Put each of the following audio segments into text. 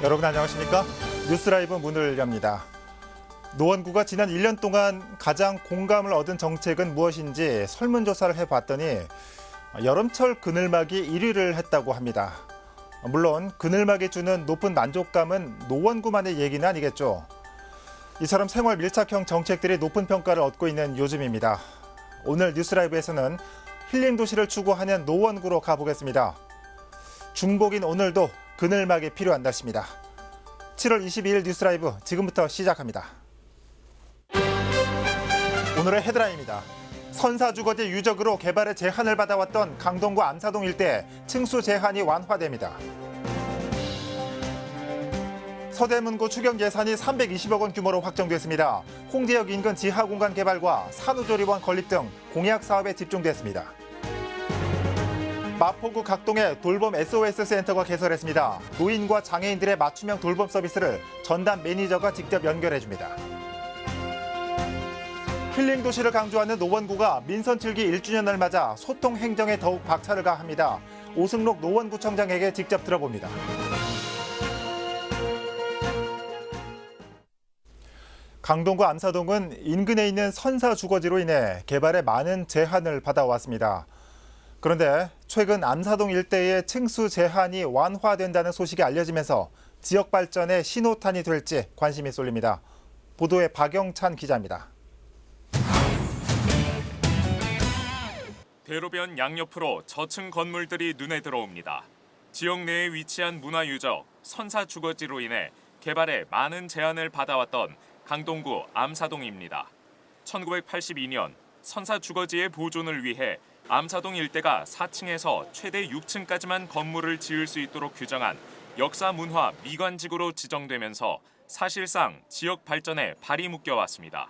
여러분 안녕하십니까? 뉴스라이브 문을 엽니다. 노원구가 지난 1년 동안 가장 공감을 얻은 정책은 무엇인지 설문조사를 해봤더니 여름철 그늘막이 1위를 했다고 합니다. 물론 그늘막이 주는 높은 만족감은 노원구만의 얘기는 아니겠죠. 이처럼 생활 밀착형 정책들이 높은 평가를 얻고 있는 요즘입니다. 오늘 뉴스라이브에서는 힐링 도시를 추구하는 노원구로 가보겠습니다. 중복인 오늘도 그늘막이 필요한 날씨입니다. 7월 22일 뉴스라이브 지금부터 시작합니다. 오늘의 헤드라인입니다. 선사주거지 유적으로 개발의 제한을 받아왔던 강동구 암사동 일대 층수 제한이 완화됩니다. 서대문구 추경 예산이 320억 원 규모로 확정됐습니다. 홍제역 인근 지하공간 개발과 산후조리원 건립 등 공약 사업에 집중됐습니다. 마포구 각동에 돌봄 SOS 센터가 개설했습니다. 노인과 장애인들의 맞춤형 돌봄 서비스를 전담 매니저가 직접 연결해줍니다. 힐링 도시를 강조하는 노원구가 민선 7기 1주년을 맞아 소통 행정에 더욱 박차를 가합니다. 오승록 노원구청장에게 직접 들어봅니다. 강동구 암사동은 인근에 있는 선사 주거지로 인해 개발에 많은 제한을 받아왔습니다. 그런데 최근 암사동 일대의 층수 제한이 완화된다는 소식이 알려지면서 지역 발전의 신호탄이 될지 관심이 쏠립니다. 보도에 박영찬 기자입니다. 대로변 양옆으로 저층 건물들이 눈에 들어옵니다. 지역 내에 위치한 문화유적, 선사주거지로 인해 개발에 많은 제한을 받아왔던 강동구 암사동입니다. 1982년 선사주거지의 보존을 위해 암사동 일대가 4층에서 최대 6층까지만 건물을 지을 수 있도록 규정한 역사문화 미관지구로 지정되면서 사실상 지역 발전에 발이 묶여왔습니다.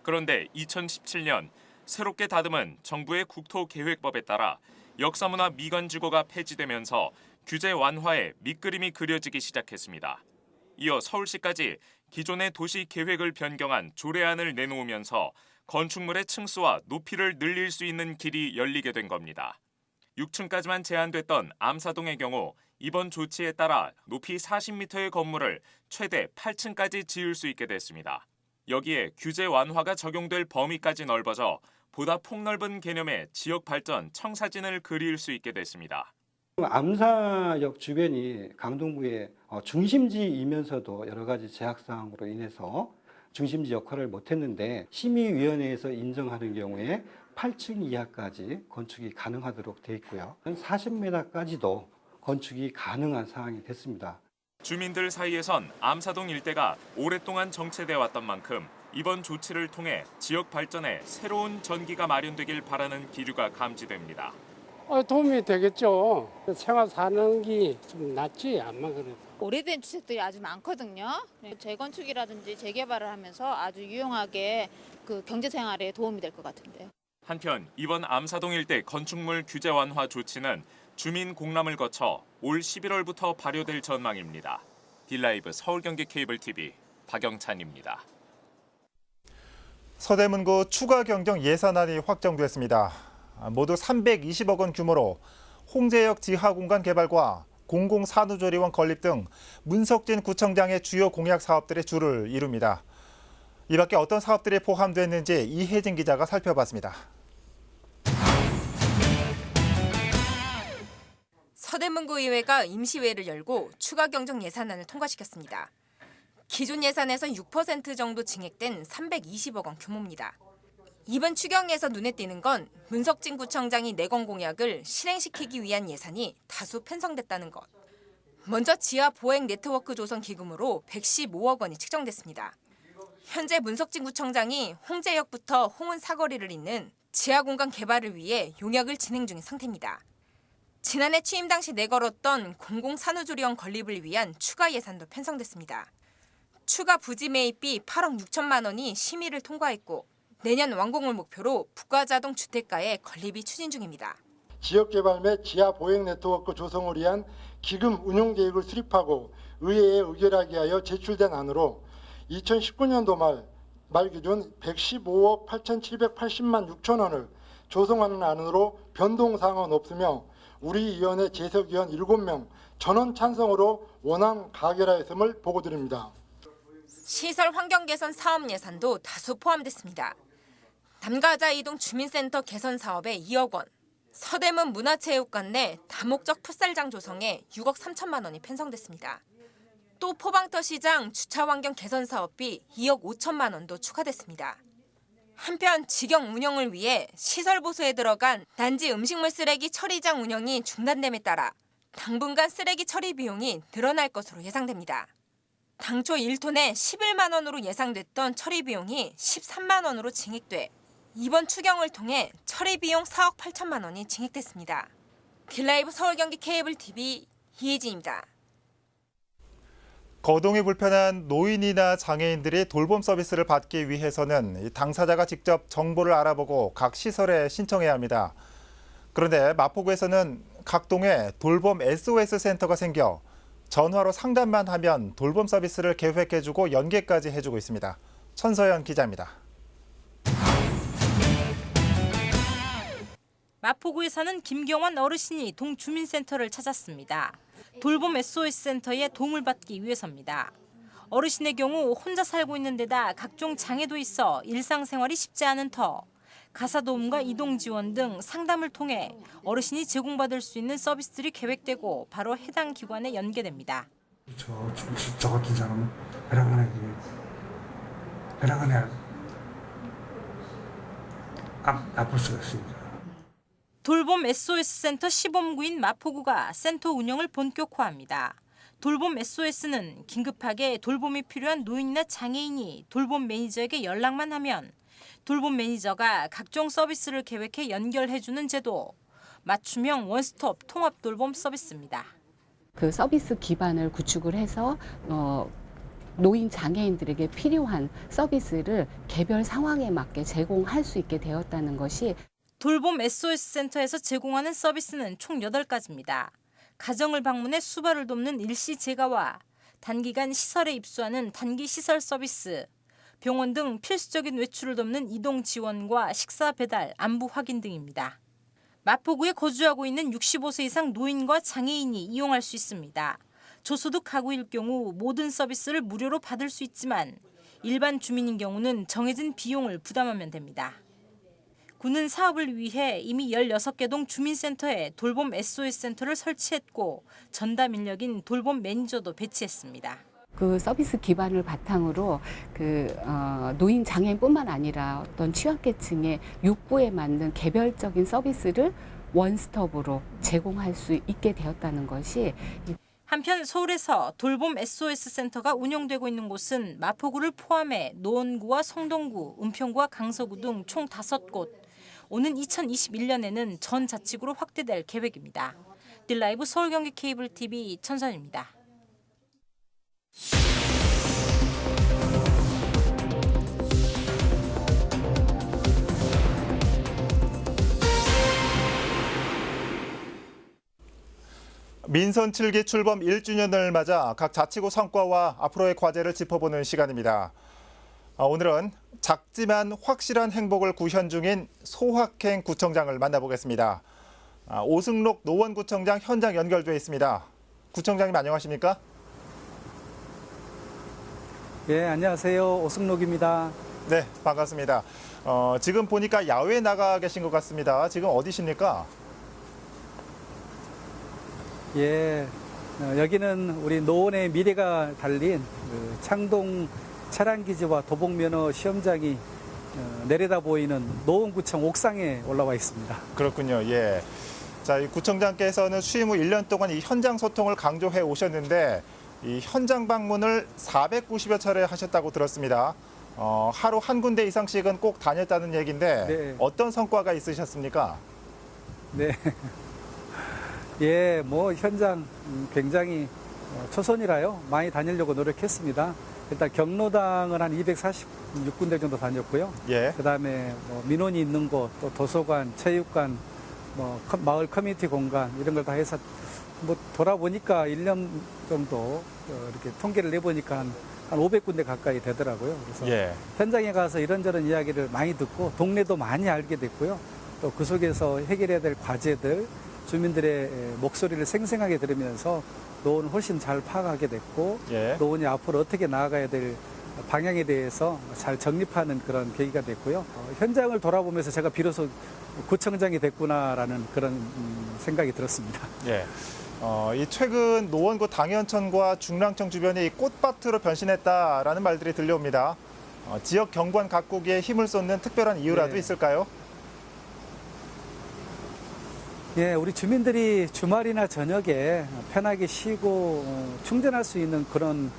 그런데 2017년 새롭게 다듬은 정부의 국토계획법에 따라 역사문화 미관지구가 폐지되면서 규제 완화에 밑그림이 그려지기 시작했습니다. 이어 서울시까지 기존의 도시 계획을 변경한 조례안을 내놓으면서 건축물의 층수와 높이를 늘릴 수 있는 길이 열리게 된 겁니다. 6층까지만 제한됐던 암사동의 경우 이번 조치에 따라 높이 40m의 건물을 최대 8층까지 지을 수 있게 됐습니다. 여기에 규제 완화가 적용될 범위까지 넓어져 보다 폭넓은 개념의 지역 발전 청사진을 그릴 수 있게 됐습니다. 암사역 주변이 강동구의 중심지이면서도 여러 가지 제약사항으로 인해서 중심지 역할을 못했는데 심의위원회에서 인정하는 경우에 8층 이하까지 건축이 가능하도록 돼 있고요. 40m까지도 건축이 가능한 상황이 됐습니다. 주민들 사이에선 암사동 일대가 오랫동안 정체돼 왔던 만큼 이번 조치를 통해 지역 발전에 새로운 전기가 마련되길 바라는 기류가 감지됩니다. 도움이 되겠죠. 생활 사는 게 좀 낫지, 암만 그래도. 오래된 주택들이 아주 많거든요. 재건축이라든지 재개발을 하면서 아주 유용하게 그 경제생활에 도움이 될 것 같은데요. 한편 이번 암사동 일대 건축물 규제 완화 조치는 주민 공람을 거쳐 올 11월부터 발효될 전망입니다. 딜라이브 서울경기 케이블TV 박영찬입니다. 서대문구 추가 경정 예산안이 확정됐습니다. 모두 320억 원 규모로 홍제역 지하공간 개발과 공공산후조리원 건립 등 문석진 구청장의 주요 공약 사업들의 줄을 이룹니다. 이 밖에 어떤 사업들이 포함됐는지 이혜진 기자가 살펴봤습니다. 서대문구 의회가 임시회를 열고 추가 경정 예산안을 통과시켰습니다. 기존 예산에서 6% 정도 증액된 320억 원 규모입니다. 이번 추경에서 눈에 띄는 건 문석진 구청장이 내건 공약을 실행시키기 위한 예산이 다수 편성됐다는 것. 먼저 지하 보행 네트워크 조성 기금으로 115억 원이 측정됐습니다. 현재 문석진 구청장이 홍제역부터 홍은 사거리를 잇는 지하 공간 개발을 위해 용역을 진행 중인 상태입니다. 지난해 취임 당시 내걸었던 공공산후조리원 건립을 위한 추가 예산도 편성됐습니다. 추가 부지 매입비 8억 6천만 원이 심의를 통과했고 내년 완공을 목표로 부가자동 주택가의 건립이 추진 중입니다. 지역개발 및 지하 보행 네트워크 조성을 위한 기금 운용 계획을 수립하고 의회에 의결하게 하여 제출된 안으로 2019년도 말 기준 115억 8,780만 6천 원을 조성하는 안으로 변동사항은 없으며 우리 위원회 재석위원 7명, 전원 찬성으로 원안 가결하였음을 보고드립니다. 시설 환경 개선 사업 예산도 다수 포함됐습니다. 담가자 이동 주민센터 개선 사업에 2억 원, 서대문 문화체육관 내 다목적 풋살장 조성에 6억 3천만 원이 편성됐습니다. 또 포방터 시장 주차 환경 개선 사업비 2억 5천만 원도 추가됐습니다. 한편 직영 운영을 위해 시설 보수에 들어간 단지 음식물 쓰레기 처리장 운영이 중단됨에 따라 당분간 쓰레기 처리 비용이 늘어날 것으로 예상됩니다. 당초 1톤에 11만 원으로 예상됐던 처리 비용이 13만 원으로 증액돼 이번 추경을 통해 처리 비용 4억 8천만 원이 증액됐습니다. 딜라이브 서울 경기 케이블 TV 이혜진입니다. 거동이 불편한 노인이나 장애인들이 돌봄 서비스를 받기 위해서는 당사자가 직접 정보를 알아보고 각 시설에 신청해야 합니다. 그런데 마포구에서는 각 동에 돌봄 SOS 센터가 생겨 전화로 상담만 하면 돌봄 서비스를 계획해주고 연계까지 해주고 있습니다. 천서연 기자입니다. 마포구에서는 김경환 어르신이 동주민센터를 찾았습니다. 돌봄 SOS 센터에 도움을 받기 위해서입니다. 어르신의 경우 혼자 살고 있는 데다 각종 장애도 있어 일상생활이 쉽지 않은 터 가사도움과 이동지원 등 상담을 통해 어르신이 제공받을 수 있는 서비스들이 계획되고 바로 해당 기관에 연계됩니다. 저 같은 사람은 회랑안에 아플 수가 있습니다. 돌봄 SOS 센터 시범구인 마포구가 센터 운영을 본격화합니다. 돌봄 SOS는 긴급하게 돌봄이 필요한 노인이나 장애인이 돌봄 매니저에게 연락만 하면 돌봄 매니저가 각종 서비스를 계획해 연결해주는 제도, 맞춤형 원스톱 통합 돌봄 서비스입니다. 그 서비스 기반을 구축을 해서 노인 장애인들에게 필요한 서비스를 개별 상황에 맞게 제공할 수 있게 되었다는 것이 돌봄 SOS 센터에서 제공하는 서비스는 총 8가지입니다. 가정을 방문해 수발을 돕는 일시 재가와 단기간 시설에 입소하는 단기 시설 서비스, 병원 등 필수적인 외출을 돕는 이동 지원과 식사 배달, 안부 확인 등입니다. 마포구에 거주하고 있는 65세 이상 노인과 장애인이 이용할 수 있습니다. 저소득 가구일 경우 모든 서비스를 무료로 받을 수 있지만 일반 주민인 경우는 정해진 비용을 부담하면 됩니다. 구는 사업을 위해 이미 16개 동 주민센터에 돌봄 SOS 센터를 설치했고 전담 인력인 돌봄 매니저도 배치했습니다. 그 서비스 기반을 바탕으로 노인 장애인뿐만 아니라 어떤 취약계층의 욕구에 맞는 개별적인 서비스를 원스톱으로 제공할 수 있게 되었다는 것이 한편 서울에서 돌봄 SOS 센터가 운영되고 있는 곳은 마포구를 포함해 노원구와 성동구, 은평구와 강서구 등 총 5곳. 오는 2021년에는 전 자치구로 확대될 계획입니다. 딜라이브 서울 경기 케이블 TV 천선입니다. 민선 7기 출범 1주년을 맞아 각 자치구 성과와 앞으로의 과제를 짚어보는 시간입니다. 오늘은 작지만 확실한 행복을 구현 중인 소확행 구청장을 만나보겠습니다. 오승록 노원구청장 현장 연결돼 있습니다. 구청장님 안녕하십니까? 예, 안녕하세요. 오승록입니다. 네, 반갑습니다. 지금 보니까 야외에 나가 계신 것 같습니다. 지금 어디십니까? 예, 여기는 우리 노원의 미래가 달린 창동 차량기지와 도봉면허 시험장이 내려다 보이는 노원구청 옥상에 올라와 있습니다. 그렇군요. 예. 자, 이 구청장께서는 취임 후 1년 동안 이 현장 소통을 강조해 오셨는데 이 현장 방문을 490여 차례 하셨다고 들었습니다. 하루 한 군데 이상씩은 꼭 다녔다는 얘기인데 네. 어떤 성과가 있으셨습니까? 네. 예, 현장 굉장히 초선이라요. 많이 다니려고 노력했습니다. 일단 경로당을 한 246군데 정도 다녔고요. 예. 그다음에 민원이 있는 곳, 또 도서관, 체육관, 마을 커뮤니티 공간 이런 걸 다 해서 돌아보니까 1년 정도 이렇게 통계를 내보니까 한 500군데 가까이 되더라고요. 그래서 예. 현장에 가서 이런저런 이야기를 많이 듣고 동네도 많이 알게 됐고요. 또 그 속에서 해결해야 될 과제들, 주민들의 목소리를 생생하게 들으면서 노원을 훨씬 잘 파악하게 됐고 예. 노원이 앞으로 어떻게 나아가야 될 방향에 대해서 잘 정립하는 그런 계기가 됐고요. 현장을 돌아보면서 제가 비로소 구청장이 됐구나라는 그런 생각이 들었습니다. 예. 이 최근 노원구 당연천과 중랑천 주변이 이 꽃밭으로 변신했다라는 말들이 들려옵니다. 지역 경관 가꾸기에 힘을 쏟는 특별한 이유라도 네. 있을까요? 예, 우리 주민들이 주말이나 저녁에 편하게 쉬고 충전할 수 있는 그런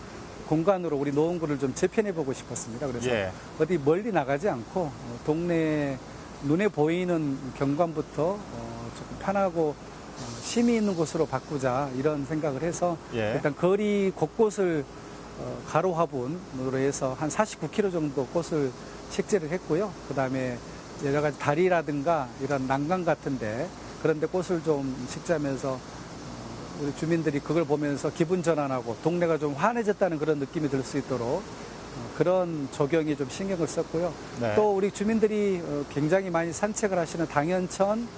공간으로 우리 노원구를 좀 재편해 보고 싶었습니다. 그래서 예. 어디 멀리 나가지 않고 동네 눈에 보이는 경관부터 조금 편하고 쉼이 있는 곳으로 바꾸자 이런 생각을 해서 예. 일단 거리 곳곳을 가로 화분으로 해서 한 49km 정도 꽃을 식재를 했고요. 그다음에 여러 가지 다리라든가 이런 난간 같은데 그런데 꽃을 좀 식재하면서 우리 주민들이 그걸 보면서 기분 전환하고 동네가 좀 환해졌다는 그런 느낌이 들 수 있도록 그런 조경에 좀 신경을 썼고요. 네. 또 우리 주민들이 굉장히 많이 산책을 하시는 당연천,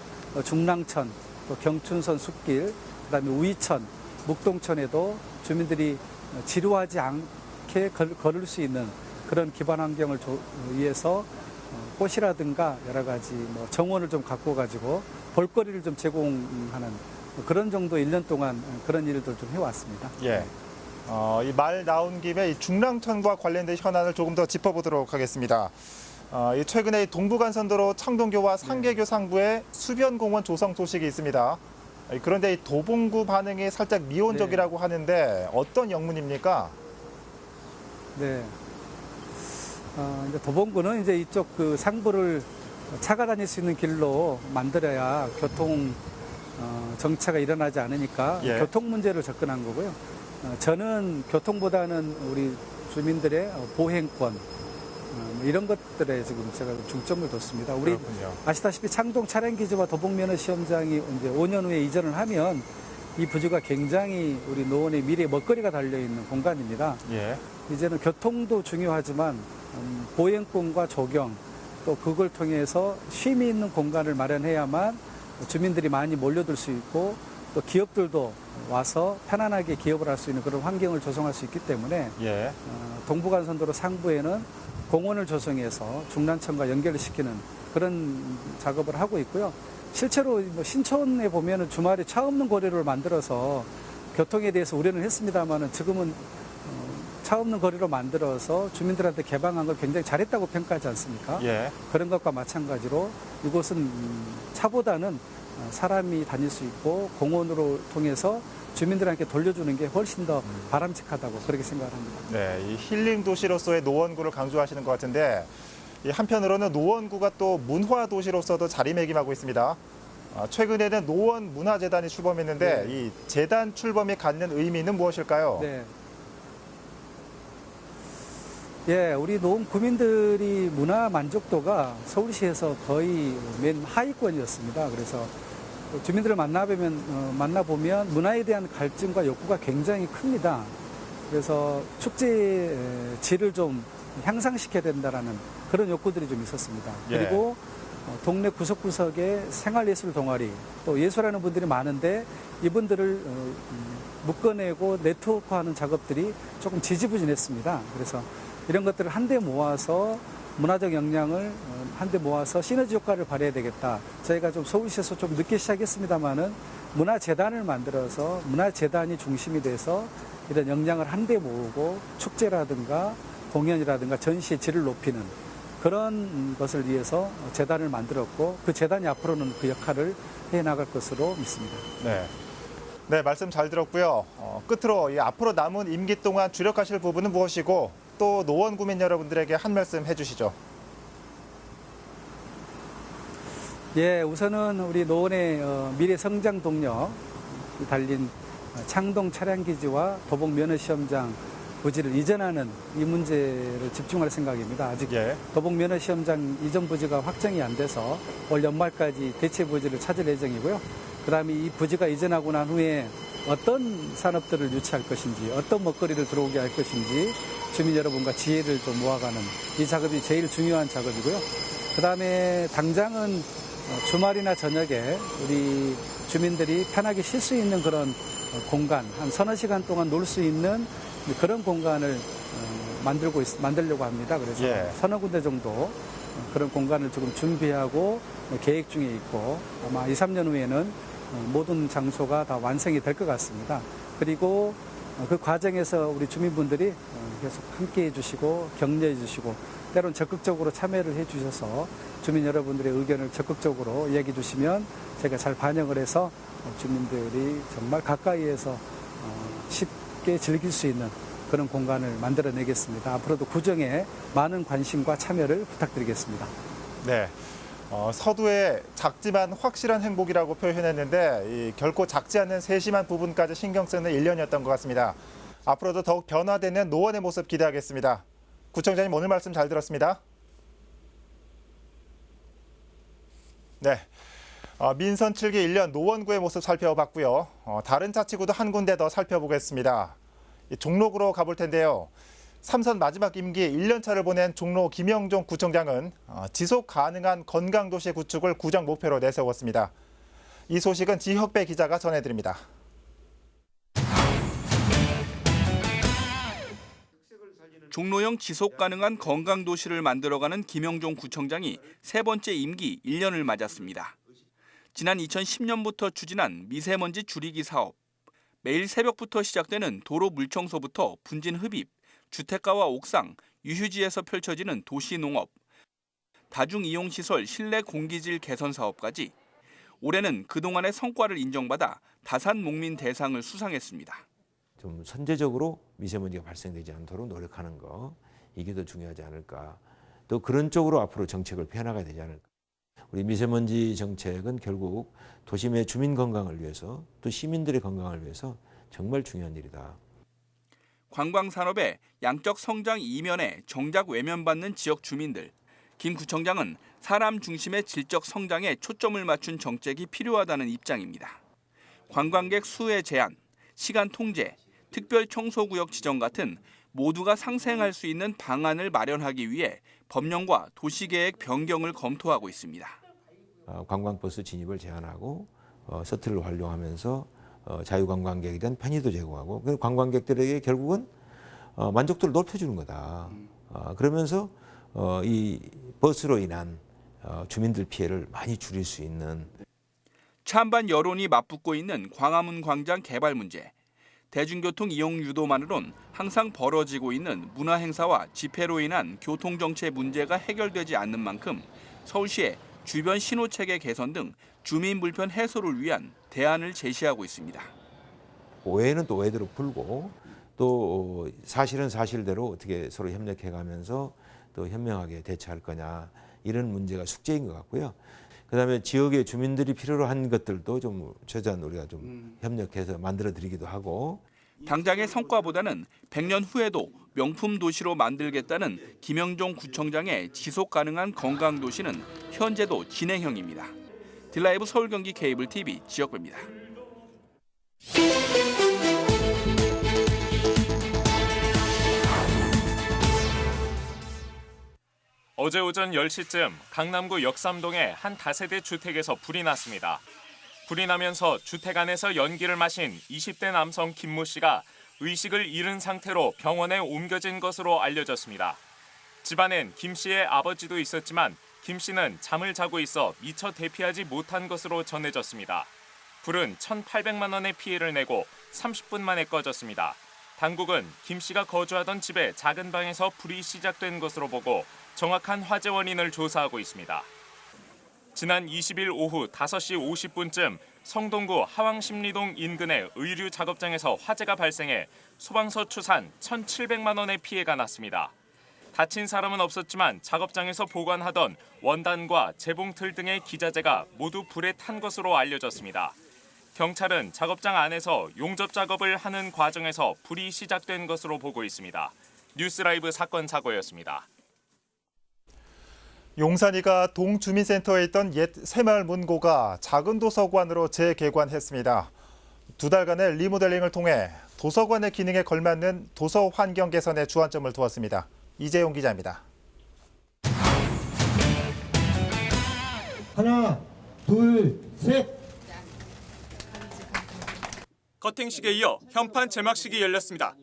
중랑천, 또 경춘선 숲길, 그다음에 우이천, 묵동천에도 주민들이 지루하지 않게 걸을 수 있는 그런 기반 환경을 위해서 꽃이라든가 여러 가지 뭐 정원을 좀 갖고 가지고 볼거리를 좀 제공하는 그런 정도 1년 동안 그런 일들 좀 해왔습니다. 예. 이 말 나온 김에 이 중랑천과 관련된 현안을 조금 더 짚어보도록 하겠습니다. 이 최근에 이 동부간선도로 창동교와 상계교 상부에 수변공원 조성 소식이 있습니다. 그런데 이 도봉구 반응이 살짝 미온적이라고 하는데 어떤 영문입니까? 네. 이제 도봉구는 이제 이쪽 그 상부를 차가 다닐 수 있는 길로 만들어야 교통 정체가 일어나지 않으니까 예. 교통 문제로 접근한 거고요. 저는 교통보다는 우리 주민들의 보행권 이런 것들에 지금 제가 중점을 뒀습니다. 우리 그렇군요. 아시다시피 창동 차량기지와 도봉면허 시험장이 이제 5년 후에 이전을 하면 이 부지가 굉장히 우리 노원의 미래 먹거리가 달려 있는 공간입니다. 예. 이제는 교통도 중요하지만 보행권과 조경 또 그걸 통해서 쉼이 있는 공간을 마련해야만 주민들이 많이 몰려들 수 있고 또 기업들도 와서 편안하게 기업을 할 수 있는 그런 환경을 조성할 수 있기 때문에 예. 동부간선도로 상부에는 공원을 조성해서 중랑천과 연결을 시키는 그런 작업을 하고 있고요. 실제로 뭐 신촌에 보면은 주말에 차 없는 거리를 만들어서 교통에 대해서 우려는 했습니다만은 지금은 차 없는 거리로 만들어서 주민들한테 개방한 걸 굉장히 잘했다고 평가하지 않습니까? 예. 그런 것과 마찬가지로 이곳은 차보다는 사람이 다닐 수 있고 공원으로 통해서 주민들한테 돌려주는 게 훨씬 더 바람직하다고 그렇게 생각을 합니다. 네, 이 힐링 도시로서의 노원구를 강조하시는 것 같은데 이 한편으로는 노원구가 또 문화 도시로서도 자리매김하고 있습니다. 최근에는 노원 문화재단이 출범했는데 네. 이 재단 출범이 갖는 의미는 무엇일까요? 네. 예, 우리 노원 구민들이 문화 만족도가 서울시에서 거의 맨 하위권이었습니다. 그래서 주민들을 만나보면 문화에 대한 갈증과 욕구가 굉장히 큽니다. 그래서 축제 질을 좀 향상시켜야 된다라는 그런 욕구들이 좀 있었습니다. 예. 그리고 동네 구석구석에 생활예술 동아리 또 예술하는 분들이 많은데 이분들을 묶어내고 네트워크하는 작업들이 조금 지지부진했습니다. 그래서 이런 것들을 한데 모아서 문화적 역량을 한데 모아서 시너지 효과를 발휘해야 되겠다. 저희가 좀 서울시에서 좀 늦게 시작했습니다만은 문화재단을 만들어서 문화재단이 중심이 돼서 이런 역량을 한데 모으고 축제라든가 공연이라든가 전시의 질을 높이는 그런 것을 위해서 재단을 만들었고 그 재단이 앞으로는 그 역할을 해나갈 것으로 믿습니다. 네. 네, 말씀 잘 들었고요. 끝으로 이 앞으로 남은 임기 동안 주력하실 부분은 무엇이고 또 노원 구민 여러분들에게 한 말씀 해주시죠. 예, 우선은 우리 노원의 미래 성장 동력 달린 창동 차량기지와 도봉 면허시험장 부지를 이전하는 이 문제를 집중할 생각입니다. 아직 예. 도봉 면허시험장 이전 부지가 확정이 안 돼서 올 연말까지 대체 부지를 찾을 예정이고요. 그다음에 이 부지가 이전하고 난 후에 어떤 산업들을 유치할 것인지, 어떤 먹거리를 들어오게 할 것인지 주민 여러분과 지혜를 좀 모아가는 이 작업이 제일 중요한 작업이고요. 그다음에 당장은 주말이나 저녁에 우리 주민들이 편하게 쉴 수 있는 그런 공간, 한 서너 시간 동안 놀 수 있는 그런 공간을 만들려고 합니다. 그래서 예. 서너 군데 정도 그런 공간을 조금 준비하고 계획 중에 있고 아마 2, 3년 후에는 모든 장소가 다 완성이 될 것 같습니다. 그리고 그 과정에서 우리 주민분들이 계속 함께 해주시고 격려해 주시고 때론 적극적으로 참여를 해 주셔서 주민 여러분들의 의견을 적극적으로 이야기해 주시면 제가 잘 반영을 해서 주민들이 정말 가까이에서 쉽게 즐길 수 있는 그런 공간을 만들어내겠습니다. 앞으로도 구정에 많은 관심과 참여를 부탁드리겠습니다. 네. 서두에 작지만 확실한 행복이라고 표현했는데 결코 작지 않는 세심한 부분까지 신경 쓰는 1년이었던 것 같습니다. 앞으로도 더욱 변화되는 노원의 모습 기대하겠습니다. 구청장님 오늘 말씀 잘 들었습니다. 네. 민선 7기 1년 노원구의 모습 살펴봤고요. 다른 자치구도 한 군데 더 살펴보겠습니다. 종로구로 가볼 텐데요. 3선 마지막 임기 1년차를 보낸 종로 김영종 구청장은 지속 가능한 건강도시 구축을 구정 목표로 내세웠습니다. 이 소식은 지혁배 기자가 전해드립니다. 종로형 지속 가능한 건강도시를 만들어가는 김영종 구청장이 세 번째 임기 1년을 맞았습니다. 지난 2010년부터 추진한 미세먼지 줄이기 사업, 매일 새벽부터 시작되는 도로 물청소부터 분진 흡입, 주택가와 옥상, 유휴지에서 펼쳐지는 도시농업, 다중이용시설 실내 공기질 개선 사업까지 올해는 그동안의 성과를 인정받아 다산목민 대상을 수상했습니다. 좀 선제적으로 미세먼지가 발생되지 않도록 노력하는 거, 이게 더 중요하지 않을까. 또 그런 쪽으로 앞으로 정책을 펴나가야 되지 않을까. 우리 미세먼지 정책은 결국 도심의 주민 건강을 위해서 또 시민들의 건강을 위해서 정말 중요한 일이다. 관광산업의 양적 성장 이면에 정작 외면받는 지역 주민들. 김 구청장은 사람 중심의 질적 성장에 초점을 맞춘 정책이 필요하다는 입장입니다. 관광객 수의 제한, 시간 통제, 특별 청소구역 지정 같은 모두가 상생할 수 있는 방안을 마련하기 위해 법령과 도시계획 변경을 검토하고 있습니다. 관광버스 진입을 제한하고 서틀을 활용하면서 자유관광객에 대한 편의도 제공하고 관광객들에게 결국은 만족도를 높여주는 거다. 그러면서 이 버스로 인한 주민들 피해를 많이 줄일 수 있는. 찬반 여론이 맞붙고 있는 광화문 광장 개발 문제. 대중교통 이용 유도만으론 항상 벌어지고 있는 문화행사와 집회로 인한 교통정체 문제가 해결되지 않는 만큼 서울시에 주변 신호체계 개선 등 주민 불편 해소를 위한 대안을 제시하고 있습니다. 오해는 또 오해대로 풀고 또 사실은 사실대로 어떻게 서로 협력해가면서 또 현명하게 대처할 거냐, 이런 문제가 숙제인 것 같고요. 그다음에 지역의 주민들이 필요로 한 것들도 좀 최대한 우리가 좀 협력해서 만들어드리기도 하고. 당장의 성과보다는 100년 후에도 명품 도시로 만들겠다는 김영종 구청장의 지속 가능한 건강 도시는 현재도 진행형입니다. 딜라이브 서울 경기 케이블 TV 지역배입니다. 어제 오전 10시쯤 강남구 역삼동의 한 다세대 주택에서 불이 났습니다. 불이 나면서 주택 안에서 연기를 마신 20대 남성 김모 씨가 의식을 잃은 상태로 병원에 옮겨진 것으로 알려졌습니다. 집안엔 김 씨의 아버지도 있었지만 김 씨는 잠을 자고 있어 미처 대피하지 못한 것으로 전해졌습니다. 불은 1,800만 원의 피해를 내고 30분 만에 꺼졌습니다. 당국은 김 씨가 거주하던 집의 작은 방에서 불이 시작된 것으로 보고 정확한 화재 원인을 조사하고 있습니다. 지난 20일 오후 5시 50분쯤 성동구 하왕십리동 인근의 의류 작업장에서 화재가 발생해 소방서 추산 1,700만 원의 피해가 났습니다. 다친 사람은 없었지만 작업장에서 보관하던 원단과 재봉틀 등의 기자재가 모두 불에 탄 것으로 알려졌습니다. 경찰은 작업장 안에서 용접 작업을 하는 과정에서 불이 시작된 것으로 보고 있습니다. 뉴스라이브 사건 사고였습니다. 용산이가 동주민센터에 있던 옛 새마을 문고가 작은 도서관으로 재개관했습니다. 2달간의 리모델링을 통해 도서관의 기능에 걸맞는 도서 환경 개선에 주안점을 두었습니다. 이재용 기자입니다. 하나, 둘, 셋. 커팅식에 이어 현판 제막식이 열렸습니다.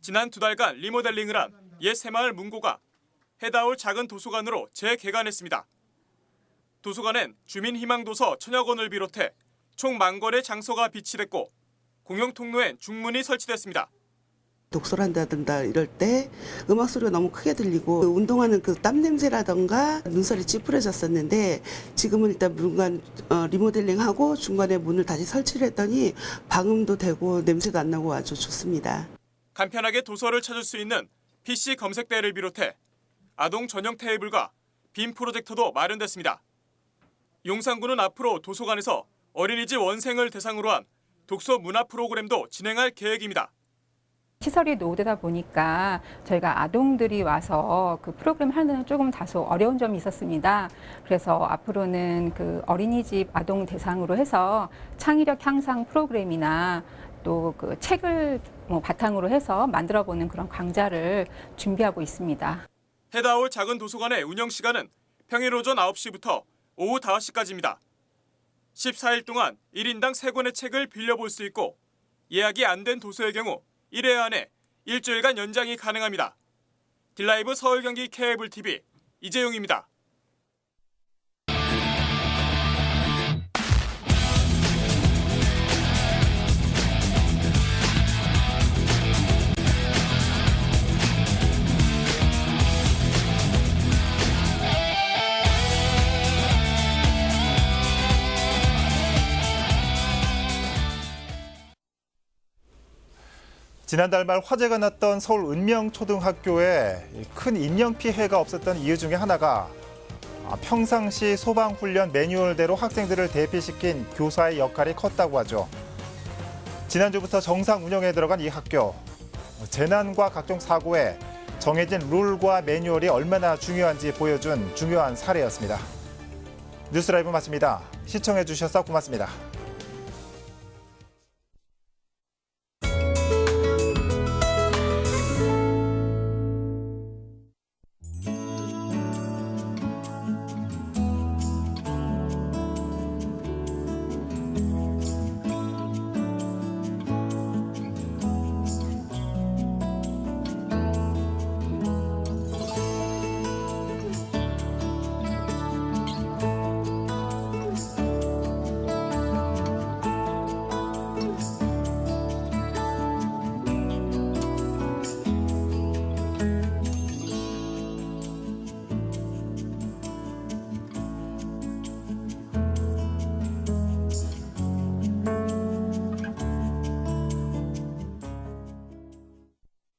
지난 2달간 리모델링을 한 옛 새마을 문고가 해다올 작은 도서관으로 재개관했습니다. 도서관엔 주민희망도서 천여 권을 비롯해 총 10,000권의 장서가 비치됐고 공용 통로엔 중문이 설치됐습니다. 독서를 한다든가 이럴 때 음악 소리가 너무 크게 들리고 운동하는 그 땀 냄새라던가 눈살이 찌푸려졌었는데 지금은 일단 문간 리모델링하고 중간에 문을 다시 설치를 했더니 방음도 되고 냄새도 안 나고 아주 좋습니다. 간편하게 도서를 찾을 수 있는 PC 검색대를 비롯해 아동 전용 테이블과 빔 프로젝터도 마련됐습니다. 용산구는 앞으로 도서관에서 어린이집 원생을 대상으로 한 독서 문화 프로그램도 진행할 계획입니다. 시설이 노후되다 보니까 저희가 아동들이 와서 그 프로그램 하는 조금 다소 어려운 점이 있었습니다. 그래서 앞으로는 그 어린이집 아동 대상으로 해서 창의력 향상 프로그램이나 또 그 책을 바탕으로 해서 만들어보는 그런 강좌를 준비하고 있습니다. 해다올 작은 도서관의 운영 시간은 평일 오전 9시부터 오후 5시까지입니다. 14일 동안 1인당 3권의 책을 빌려볼 수 있고 예약이 안 된 도서의 경우 1회 안에 일주일간 연장이 가능합니다. 딜라이브 서울 경기 케이블 TV 이재용입니다. 지난달 말 화재가 났던 서울 은명초등학교에 큰 인명 피해가 없었던 이유 중에 하나가 평상시 소방훈련 매뉴얼대로 학생들을 대피시킨 교사의 역할이 컸다고 하죠. 지난주부터 정상 운영에 들어간 이 학교. 재난과 각종 사고에 정해진 룰과 매뉴얼이 얼마나 중요한지 보여준 중요한 사례였습니다. 뉴스라이브 마칩니다. 시청해 주셔서 고맙습니다.